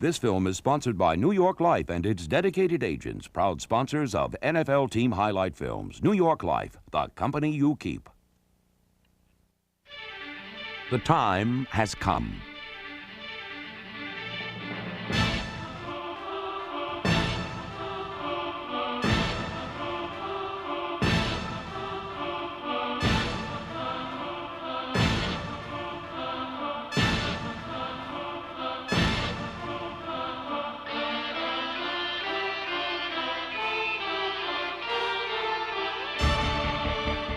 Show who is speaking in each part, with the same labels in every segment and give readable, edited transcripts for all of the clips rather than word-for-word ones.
Speaker 1: This film is sponsored by New York Life and its dedicated agents, proud sponsors of NFL team highlight films. New York Life, the company you keep. The time has come.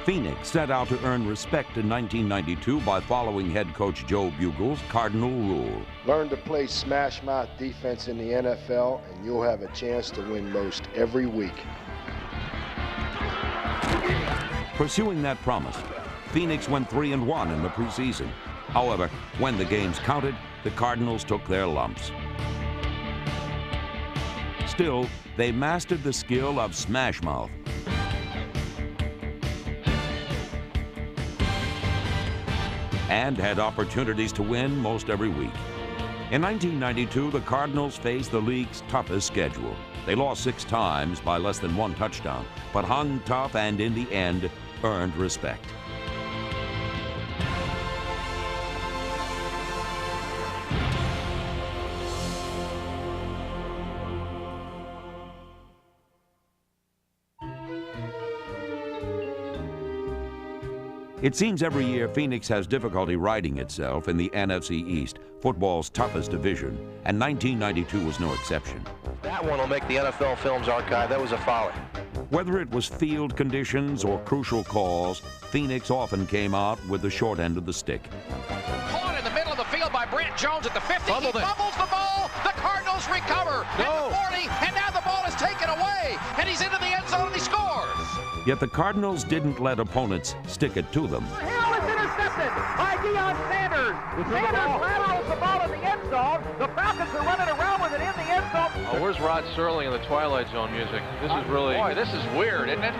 Speaker 1: Phoenix set out to earn respect in 1992 by following head coach Joe Bugle's cardinal rule.
Speaker 2: Learn to play smash mouth defense in the NFL, and you'll have a chance to win most every week.
Speaker 1: Pursuing that promise, Phoenix went 3-1 in the preseason. However, when the games counted, the Cardinals took their lumps. Still, they mastered the skill of smash mouth. And had opportunities to win most every week. In 1992, the Cardinals faced the league's toughest schedule. They lost 6 times by less than 1 touchdown, but hung tough and in the end earned respect. It seems every year Phoenix has difficulty righting itself in the NFC East, football's toughest division, and 1992 was no exception.
Speaker 3: That one will make the NFL Films Archive. That was a foul.
Speaker 1: Whether it was field conditions or crucial calls, Phoenix often came out with the short end of the stick.
Speaker 4: Caught in the middle of the field by Brant Jones at the 50.
Speaker 3: Fumbled
Speaker 4: he fumbles the ball. The Cardinals recover at the 40, and now the ball is taken away, and he's into the end zone and he scores.
Speaker 1: Yet the Cardinals didn't let opponents stick it to them.
Speaker 5: Hill is intercepted by Deion Sanders. Sanders laterals the ball in the end zone. The Falcons are running around with it in the end zone.
Speaker 6: Oh, where's Rod Serling in the Twilight Zone music? This is really...
Speaker 4: Boy, this is weird, isn't it?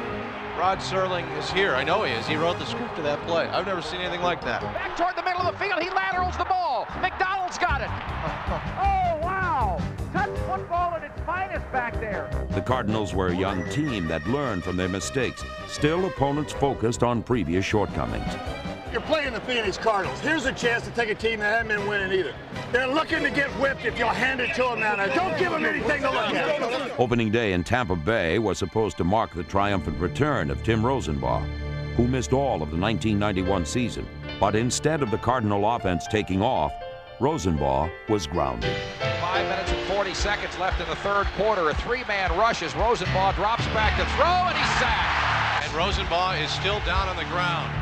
Speaker 6: Rod Serling is here. I know he is. He wrote the script of that play. I've never seen anything like that.
Speaker 4: Back toward the middle of the field, he laterals the ball. McDonald's got it.
Speaker 5: Oh, wow. Touch football at its finest back there.
Speaker 1: The Cardinals were a young team that learned from their mistakes. Still, opponents focused on previous shortcomings.
Speaker 7: You're playing the Phoenix Cardinals. Here's a chance to take a team that hasn't been winning either. They're looking to get whipped if you'll hand it to them now. Don't give them anything to look at.
Speaker 1: Opening day in Tampa Bay was supposed to mark the triumphant return of Tim Rosenbaugh, who missed all of the 1991 season. But instead of the Cardinal offense taking off, Rosenbaugh was grounded.
Speaker 4: 5 minutes and 40 seconds left in the third quarter. A 3-man rush as Rosenbaugh drops back to throw, and he's sacked.
Speaker 6: And Rosenbaugh is still down on the ground.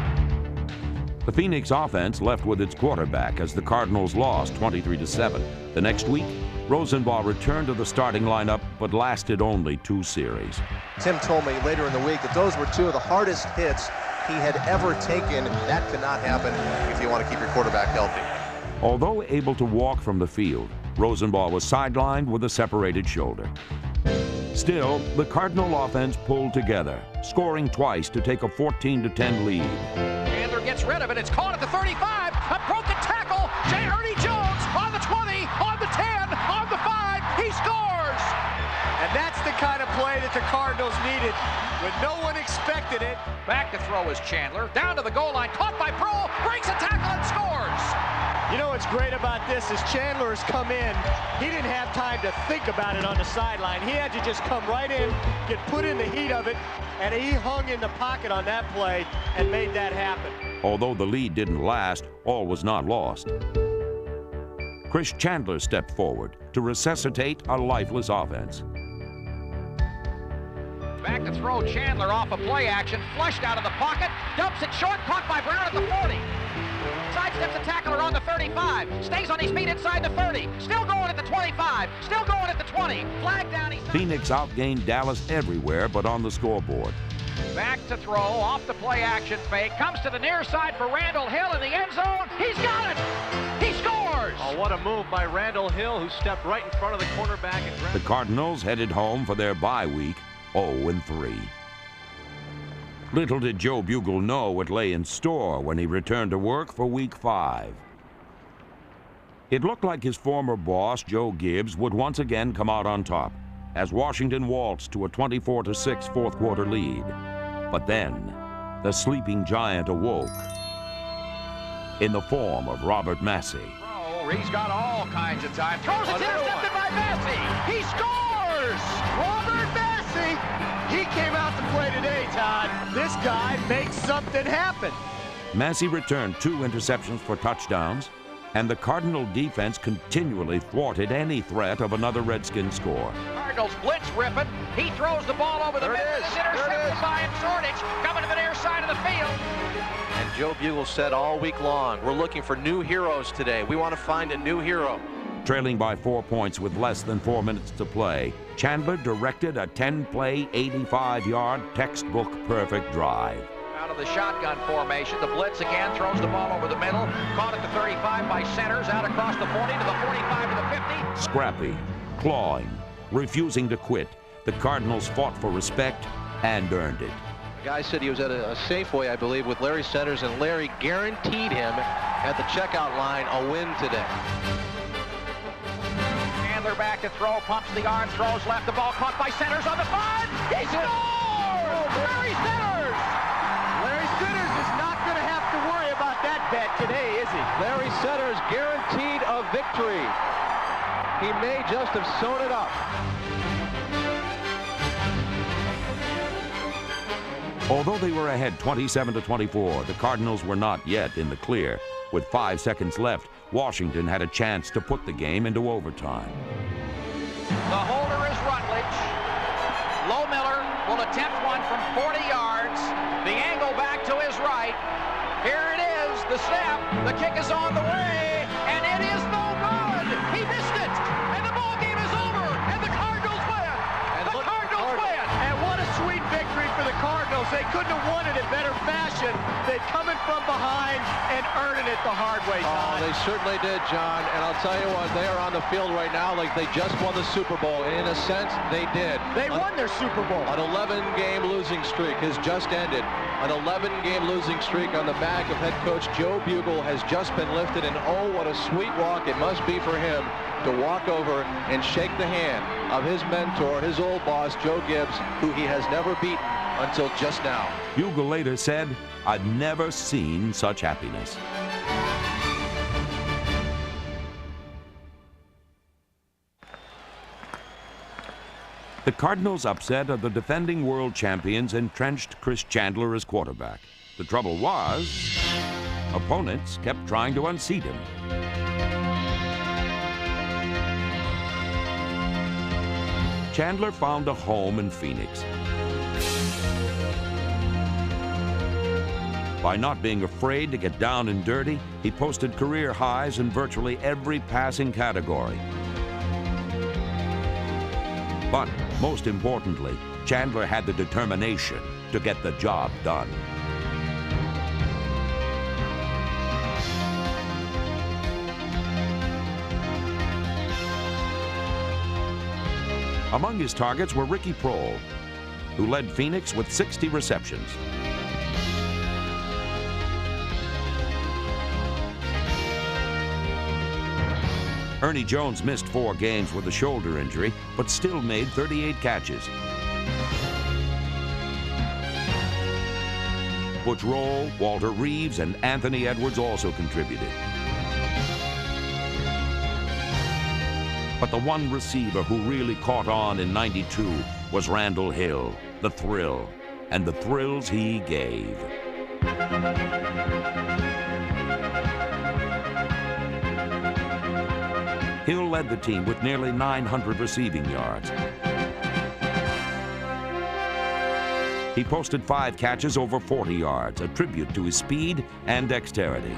Speaker 1: The Phoenix offense left with its quarterback as the Cardinals lost 23-7. The next week, Rosenbaugh returned to the starting lineup, but lasted only 2 series.
Speaker 3: Tim told me later in the week that those were 2 of the hardest hits he had ever taken. That cannot happen if you want to keep your quarterback healthy.
Speaker 1: Although able to walk from the field, Rosenbaugh was sidelined with a separated shoulder. Still, the Cardinal offense pulled together, scoring twice to take a 14-10 lead.
Speaker 4: Chandler gets rid of it. It's caught at the 35. A broken tackle. Ernie Jones on the 20, on the 10, on the 5. He scores!
Speaker 8: And that's the kind of play that the Cardinals needed when no one expected it.
Speaker 4: Back to throw is Chandler. Down to the goal line. Caught by Prohl. Breaks a tackle and scores.
Speaker 8: You know what's great about this is Chandler has come in. He didn't have time to think about it on the sideline. He had to just come right in, get put in the heat of it, and he hung in the pocket on that play and made that happen.
Speaker 1: Although the lead didn't last, all was not lost. Chris Chandler stepped forward to resuscitate a lifeless offense.
Speaker 4: Back to throw, Chandler off a play action, flushed out of the pocket, dumps it short, caught by Brown at the 40. Sidesteps a tackler on the 35, stays on his feet inside the 30, still going at the 25, still going at the 20, flag down.
Speaker 1: Phoenix outgained Dallas everywhere but on the scoreboard.
Speaker 4: Back to throw, off the play action fake, comes to the near side for Randall Hill in the end zone, he's got it! He scores!
Speaker 6: Oh, what a move by Randall Hill, who stepped right in front of the cornerback. And
Speaker 1: the Cardinals headed home for their bye week, 0-3. Little did Joe Bugle know what lay in store when he returned to work for Week 5. It looked like his former boss, Joe Gibbs, would once again come out on top as Washington waltzed to a 24-6 fourth quarter lead. But then, the sleeping giant awoke in the form of Robert Massey.
Speaker 4: He's got all kinds of time. Throws it, intercepted by Massey. He scores!
Speaker 8: Robert Massey! He came out to play today, Todd. This guy makes something happen.
Speaker 1: Massey returned 2 interceptions for touchdowns, and the Cardinal defense continually thwarted any threat of another Redskin score.
Speaker 4: Cardinals blitz ripping. He throws the ball over the middle. It's intercepted by Shortage, coming to the near side of the field.
Speaker 3: And Joe Bugle said all week long, we're looking for new heroes today. We want to find a new hero.
Speaker 1: Trailing by 4 points with less than 4 minutes to play, Chandler directed a 10-play, 85-yard, textbook perfect drive.
Speaker 4: Out of the shotgun formation, the blitz again, throws the ball over the middle, caught at the 35 by Centers, out across the 40 to the 45 to the 50.
Speaker 1: Scrappy, clawing, refusing to quit, the Cardinals fought for respect and earned it.
Speaker 3: The guy said he was at a Safeway, I believe, with Larry Centers, and Larry guaranteed him at the checkout line a win today.
Speaker 4: Chandler back to throw, pumps the arm, throws left, the ball caught by Centers on the 5. He scores! Larry Centers!
Speaker 8: Larry Centers is not going to have to worry about that bet today, is he?
Speaker 3: Larry Centers guaranteed a victory. He may just have sewn it up.
Speaker 1: Although they were ahead 27-24, the Cardinals were not yet in the clear. With 5 seconds left, Washington had a chance to put the game into overtime.
Speaker 4: The holder is Rutledge. Low Miller will attempt one from 40 yards. The angle back to his right. Here it is, the snap. The kick is on the way, and it is no good. He missed it, and the ball game is over, and the Cardinals win. The Cardinals win.
Speaker 8: And what a sweet victory for the Cardinals. They couldn't have won it in better fashion. They come in from behind and earning it the hard way, Todd.
Speaker 3: Oh, they certainly did, John. And I'll tell you what, they are on the field right now like they just won the Super Bowl. And in a sense, they did.
Speaker 8: They won their Super Bowl.
Speaker 3: An 11-game losing streak has just ended. An 11-game losing streak on the back of head coach Joe Bugle has just been lifted. And oh, what a sweet walk it must be for him to walk over and shake the hand of his mentor, his old boss, Joe Gibbs, who he has never beaten until just now.
Speaker 1: Bugle later said, "I've never seen such happiness." The Cardinals' upset of the defending world champions entrenched Chris Chandler as quarterback. The trouble was, opponents kept trying to unseat him. Chandler found a home in Phoenix. By not being afraid to get down and dirty, he posted career highs in virtually every passing category. But most importantly, Chandler had the determination to get the job done. Among his targets were Ricky Prohl, who led Phoenix with 60 receptions. Ernie Jones missed 4 games with a shoulder injury, but still made 38 catches. Butch Roll, Walter Reeves, and Anthony Edwards also contributed. But the one receiver who really caught on in '92 was Randall Hill, the thrill, and the thrills he gave. Hill led the team with nearly 900 receiving yards. He posted 5 catches over 40 yards, a tribute to his speed and dexterity.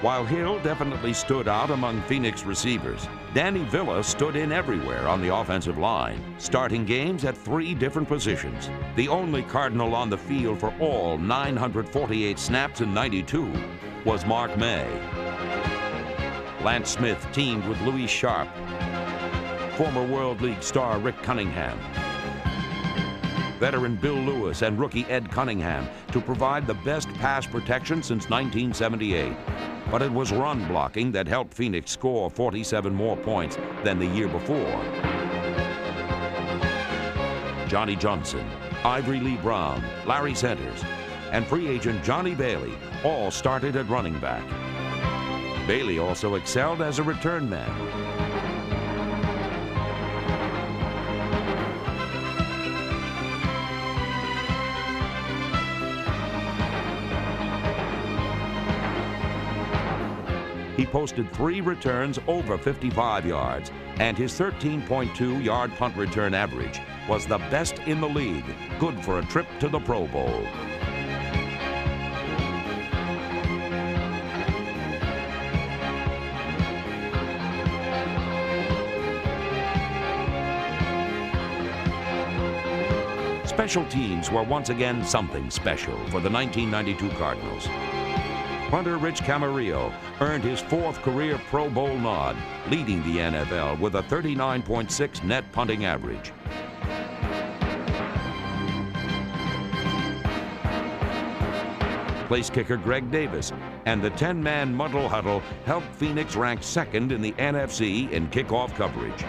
Speaker 1: While Hill definitely stood out among Phoenix receivers, Danny Villa stood in everywhere on the offensive line, starting games at 3 different positions. The only Cardinal on the field for all 948 snaps in '92 was Mark May. Lance Smith teamed with Louis Sharp, former World League star Rick Cunningham, veteran Bill Lewis, and rookie Ed Cunningham to provide the best pass protection since 1978. But it was run blocking that helped Phoenix score 47 more points than the year before. Johnny Johnson, Ivory Lee Brown, Larry Centers, and free agent Johnny Bailey all started at running back. Bailey also excelled as a return man. He posted 3 returns over 55 yards, and his 13.2-yard punt return average was the best in the league, good for a trip to the Pro Bowl. Special teams were once again something special for the 1992 Cardinals. Punter Rich Camarillo earned his 4th career Pro Bowl nod, leading the NFL with a 39.6 net punting average. Place kicker Greg Davis and the 10-man muddle huddle helped Phoenix rank 2nd in the NFC in kickoff coverage.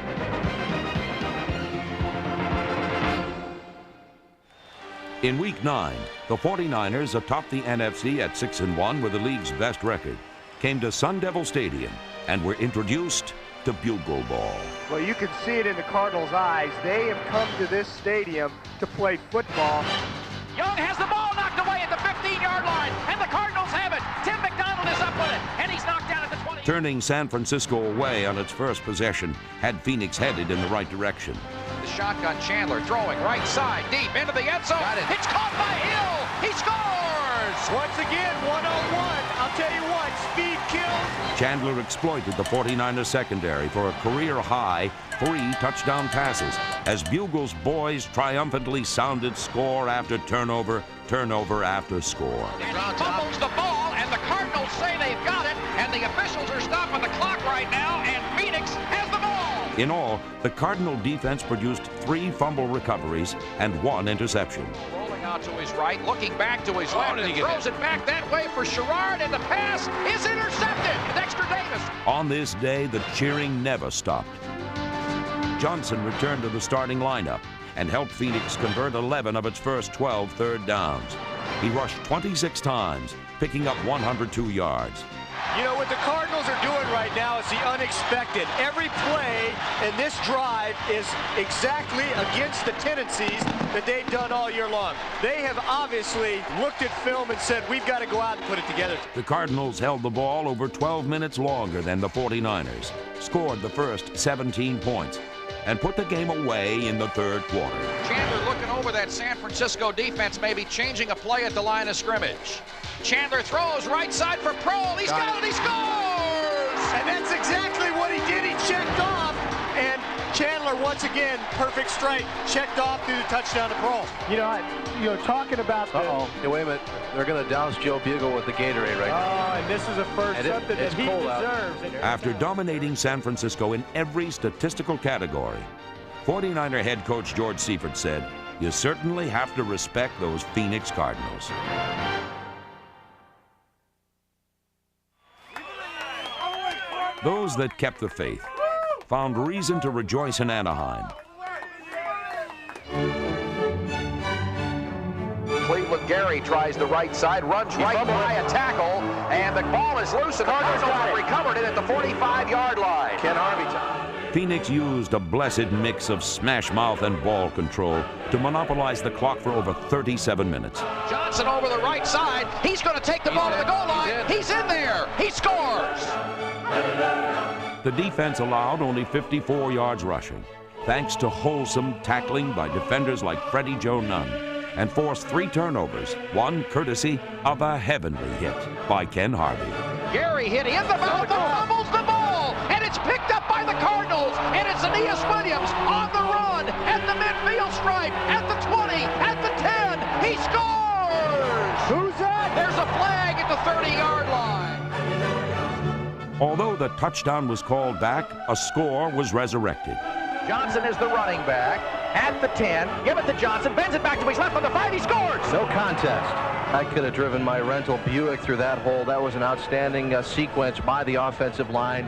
Speaker 1: In Week 9, the 49ers, atop the NFC at 6-1 with the league's best record, came to Sun Devil Stadium and were introduced to bugle ball.
Speaker 5: Well, you can see it in the Cardinals' eyes. They have come to this stadium to play football.
Speaker 4: Young has the ball knocked away at the 15-yard line, and the Cardinals have it. Tim McDonald is up with it, and he's knocked down at the 20.
Speaker 1: Turning San Francisco away on its first possession had Phoenix headed in the right direction.
Speaker 4: The shotgun, Chandler throwing right side, deep into the end zone. It's caught by Hill. He scores!
Speaker 8: Once again, 1-on-1. I'll tell you what, speed kills.
Speaker 1: Chandler exploited the 49ers secondary for a career-high 3 touchdown passes as Bugle's boys triumphantly sounded score after turnover, turnover after score.
Speaker 4: And he fumbles the ball, and the Cardinals say they've got it, and the officials are stopping the clock right now, and Phoenix has the ball.
Speaker 1: In all, the Cardinal defense produced 3 fumble recoveries and 1 interception.
Speaker 4: Rolling out to his right, looking back to his left, and throws it back that way for Sherrard, and the pass is intercepted. Dexter Davis.
Speaker 1: On this day, the cheering never stopped. Johnson returned to the starting lineup and helped Phoenix convert 11 of its first 12 third downs. He rushed 26 times, picking up 102 yards.
Speaker 8: You know, what the Cardinals are doing right now is the unexpected. Every play in this drive is exactly against the tendencies that they've done all year long. They have obviously looked at film and said, we've got to go out and put it together.
Speaker 1: The Cardinals held the ball over 12 minutes longer than the 49ers, scored the first 17 points, and put the game away in the third quarter.
Speaker 4: Chandler looking over that San Francisco defense, maybe changing a play at the line of scrimmage. Chandler throws right side for Prohl. He's got it. He scores!
Speaker 8: And that's exactly what he did. He checked off. And Chandler, once again, perfect strike, checked off through the touchdown to Prohl.
Speaker 5: You know, you're talking about the...
Speaker 3: Hey, wait a minute. They're going to douse Joe Bugle with the Gatorade right now.
Speaker 5: Oh, and this is a first, something that he deserves.
Speaker 1: After dominating San Francisco in every statistical category, 49er head coach George Seifert said, "You certainly have to respect those Phoenix Cardinals." Those that kept the faith found reason to rejoice in Anaheim.
Speaker 4: Cleveland Gary tries the right side, runs right by a tackle, and the ball is loose, and the Cardinals have recovered it at the 45-yard line.
Speaker 3: Ken Harvey.
Speaker 1: Phoenix used a blessed mix of smash mouth and ball control to monopolize the clock for over 37 minutes.
Speaker 4: Johnson over the right side. He's going to take the ball to the goal line. He's in there. He scores.
Speaker 1: The defense allowed only 54 yards rushing, thanks to wholesome tackling by defenders like Freddie Joe Nunn, and forced 3 turnovers, one courtesy of a heavenly hit by Ken Harvey.
Speaker 4: Gary hit in the mouth, fumbles the ball, and it's picked up by the Cardinals, and it's Aeneas Williams on the run at the midfield stripe, at the 20, at the 10. He scores!
Speaker 5: Who's that?
Speaker 4: There's a flag at the 30-yard line.
Speaker 1: Although the touchdown was called back, a score was resurrected.
Speaker 5: Johnson is the running back at the 10. Give it to Johnson. Bends it back to his left on the 5. He scores.
Speaker 3: No contest. I could have driven my rental Buick through that hole. That was an outstanding sequence by the offensive line.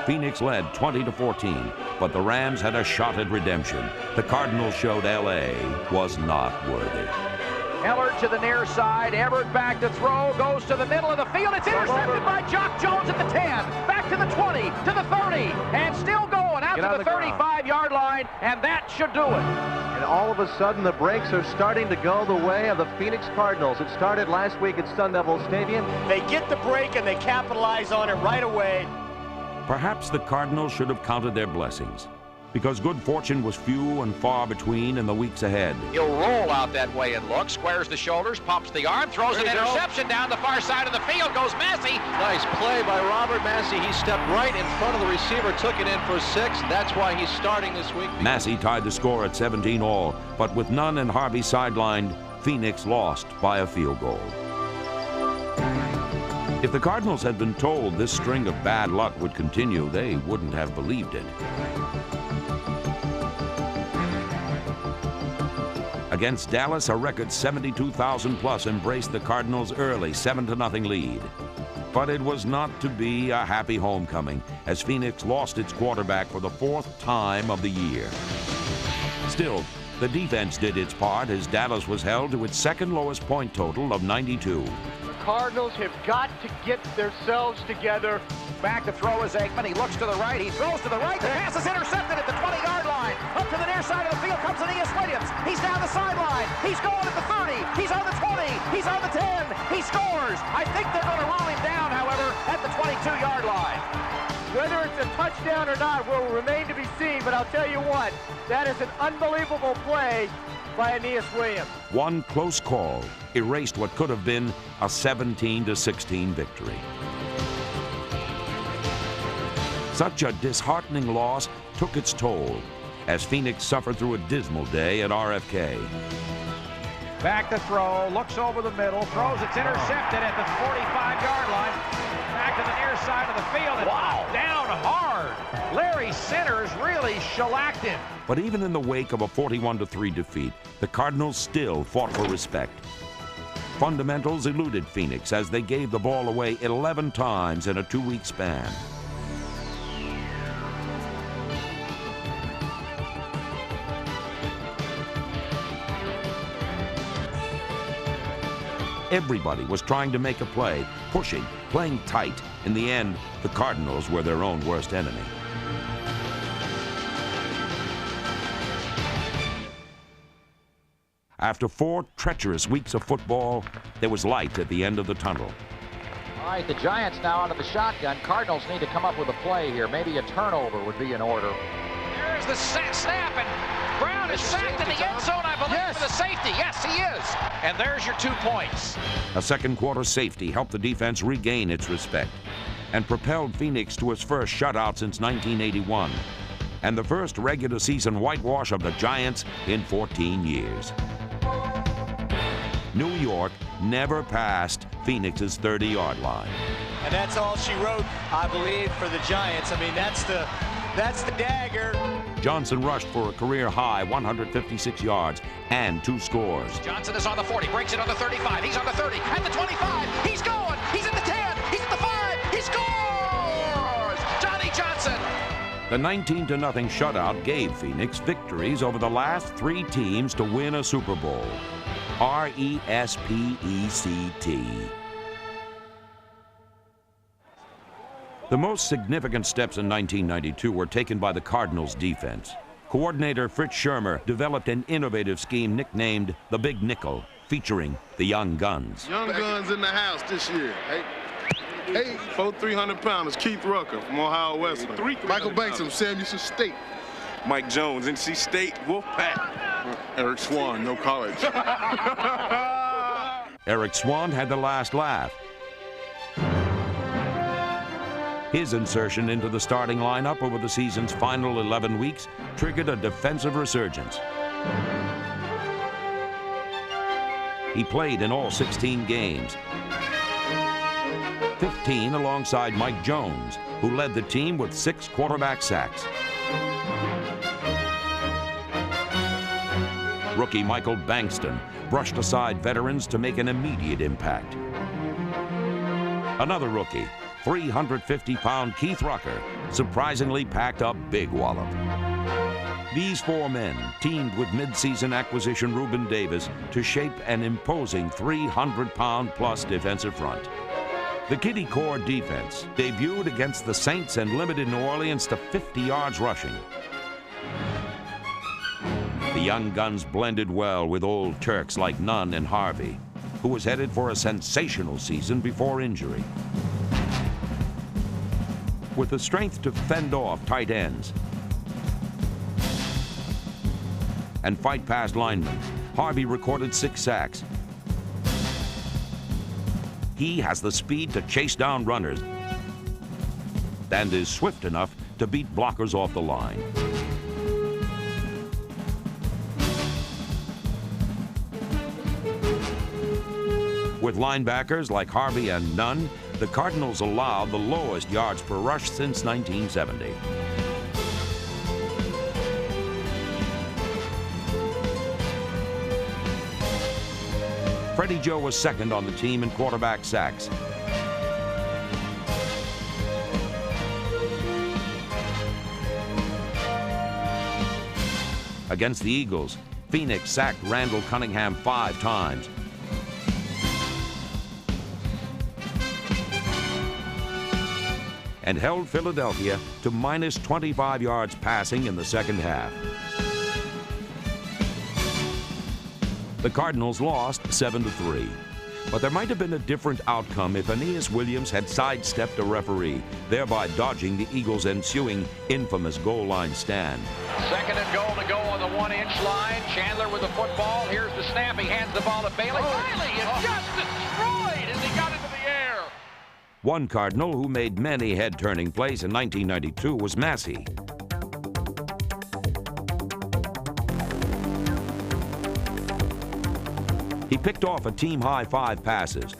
Speaker 1: Phoenix led 20-14, but the Rams had a shot at redemption. The Cardinals showed L.A. was not worthy.
Speaker 5: Heller to the near side. Everett back to throw. Goes to the middle of the field. It's intercepted by Jock Jones at the 10. Back to the 20, to the 30, and still going out to the 35-yard line, and that should do it.
Speaker 3: And all of a sudden, the brakes are starting to go the way of the Phoenix Cardinals. It started last week at Sun Devil Stadium.
Speaker 8: They get the break and they capitalize on it right away.
Speaker 1: Perhaps the Cardinals should have counted their blessings, because good fortune was few and far between in the weeks ahead.
Speaker 4: He'll roll out that way and look, squares the shoulders, pumps the arm, throws an interception down the far side of the field, goes Massey.
Speaker 3: Nice play by Robert Massey. He stepped right in front of the receiver, took it in for 6. That's why he's starting this week.
Speaker 1: Massey tied the score at 17 all, but with none and Harvey sidelined, Phoenix lost by a field goal. If the Cardinals had been told this string of bad luck would continue, they wouldn't have believed it. Against Dallas, a record 72,000+ embraced the Cardinals' early 7-0 lead. But it was not to be a happy homecoming, as Phoenix lost its quarterback for the 4th time of the year. Still, the defense did its part as Dallas was held to its second lowest point total of 92.
Speaker 8: Cardinals have got to get themselves together.
Speaker 5: Back to throw is Aikman. He looks to the right. He throws to the right. The pass is intercepted at the 20-yard line. Up to the near side of the field comes Aeneas Williams. He's down the sideline. He's going at the 30. He's on the 20. He's on the 10. He scores. I think they're going to rule him down, however, at the 22-yard line.
Speaker 8: Whether it's a touchdown or not will remain to be seen, but I'll tell you what, that is an unbelievable play by Aeneas Williams.
Speaker 1: One close call erased what could have been a 17-16 victory. Such a disheartening loss took its toll as Phoenix suffered through a dismal day at RFK.
Speaker 5: Back to throw, looks over the middle, throws, it's intercepted at the 45-yard line. Back to the near side of the field, and down hard. Larry Centers really shellacked him.
Speaker 1: But even in the wake of a 41-3 defeat, the Cardinals still fought for respect. Fundamentals eluded Phoenix as they gave the ball away 11 times in a 2-week span. Everybody was trying to make a play, pushing, playing tight. In the end, the Cardinals were their own worst enemy. After 4 treacherous weeks of football, there was light at the end of the tunnel.
Speaker 4: All right, the Giants now out of the shotgun. Cardinals need to come up with a play here. Maybe a turnover would be in order. There's the snap, and Brown is sacked in the end zone, I believe, for the safety. Yes, he is. And there's your 2 points.
Speaker 1: A second-quarter safety helped the defense regain its respect and propelled Phoenix to its first shutout since 1981 and the first regular season whitewash of the Giants in 14 years. New York never passed Phoenix's 30-yard line.
Speaker 8: And that's all she wrote, I believe, for the Giants. I mean, that's the dagger.
Speaker 1: Johnson rushed for a career-high 156 yards and 2 scores.
Speaker 4: Johnson is on the 40, breaks it on the 35. He's on the 30, at the 25. He's going. He's at the 10. He's at the 5. He scores! Johnny Johnson.
Speaker 1: The 19-0 shutout gave Phoenix victories over the last 3 teams to win a Super Bowl. R-E-S-P-E-C-T. The most significant steps in 1992 were taken by the Cardinals' defense. Coordinator Fritz Schirmer developed an innovative scheme nicknamed the Big Nickel, featuring the Young Guns.
Speaker 9: Young Guns in the house this year. Hey, 4 300-pounders, Keith Rucker from Ohio Western. Michael Banks from Samuelson State.
Speaker 10: Mike Jones, NC State, Wolfpack.
Speaker 9: Eric Swan, no college.
Speaker 1: Eric Swan had the last laugh. His insertion into the starting lineup over the season's final 11 weeks triggered a defensive resurgence. He played in all 16 games. 16 alongside Mike Jones, who led the team with 6 quarterback sacks. Rookie Michael Bankston brushed aside veterans to make an immediate impact. Another rookie, 350-pound Keith Rucker, surprisingly packed a big wallop. These 4 men teamed with mid-season acquisition Reuben Davis to shape an imposing 300-pound-plus defensive front. The Kitty Core defense debuted against the Saints and limited New Orleans to 50 yards rushing. The young guns blended well with old Turks like Nunn and Harvey, who was headed for a sensational season before injury. With the strength to fend off tight ends and fight past linemen, Harvey recorded 6 sacks. He has the speed to chase down runners and is swift enough to beat blockers off the line. With linebackers like Harvey and Nunn, the Cardinals allowed the lowest yards per rush since 1970. Freddie Joe was second on the team in quarterback sacks. Against the Eagles, Phoenix sacked Randall Cunningham 5 times. And held Philadelphia to minus 25 yards passing in the second half. The Cardinals lost 7-3, but there might have been a different outcome if Aeneas Williams had sidestepped a referee, thereby dodging the Eagles' ensuing infamous goal line stand.
Speaker 4: 2nd and goal to go on the 1-inch line. Chandler with the football. Here's the snap. He hands the ball to Bailey. Riley is just destroyed as he got into the air.
Speaker 1: One Cardinal who made many head-turning plays in 1992 was Massey. He picked off a team-high 5 passes,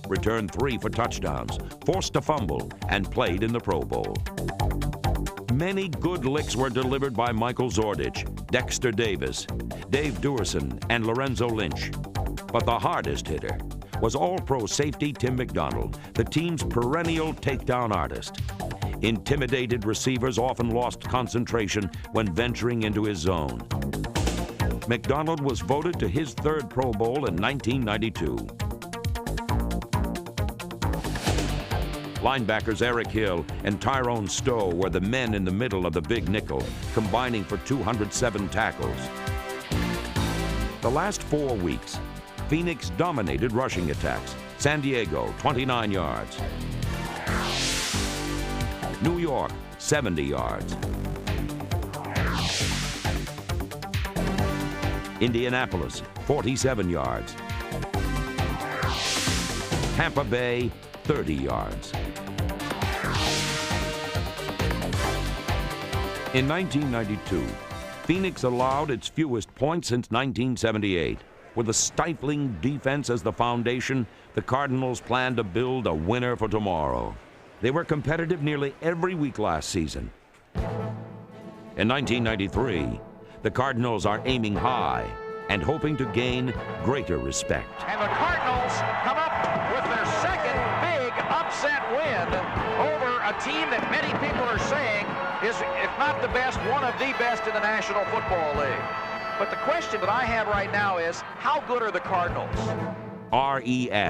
Speaker 1: returned 3 for touchdowns, forced a fumble, and played in the Pro Bowl. Many good licks were delivered by Michael Zordich, Dexter Davis, Dave Duerson, and Lorenzo Lynch. But the hardest hitter was All-Pro safety Tim McDonald, the team's perennial takedown artist. Intimidated receivers often lost concentration when venturing into his zone. McDonald was voted to his 3rd Pro Bowl in 1992. Linebackers Eric Hill and Tyrone Stowe were the men in the middle of the big nickel, combining for 207 tackles. The last 4 weeks, Phoenix dominated rushing attacks. San Diego, 29 yards. New York, 70 yards. Indianapolis, 47 yards. Tampa Bay, 30 yards. In 1992, Phoenix allowed its fewest points since 1978. With a stifling defense as the foundation, the Cardinals planned to build a winner for tomorrow. They were competitive nearly every week last season. In 1993, the Cardinals are aiming high and hoping to gain greater respect.
Speaker 5: And the Cardinals come up with their 2nd big upset win over a team that many people are saying is, if not the best, one of the best in the National Football League. But the question that I have right now is, how good are the Cardinals?
Speaker 1: R-E-S-P-E-C-T.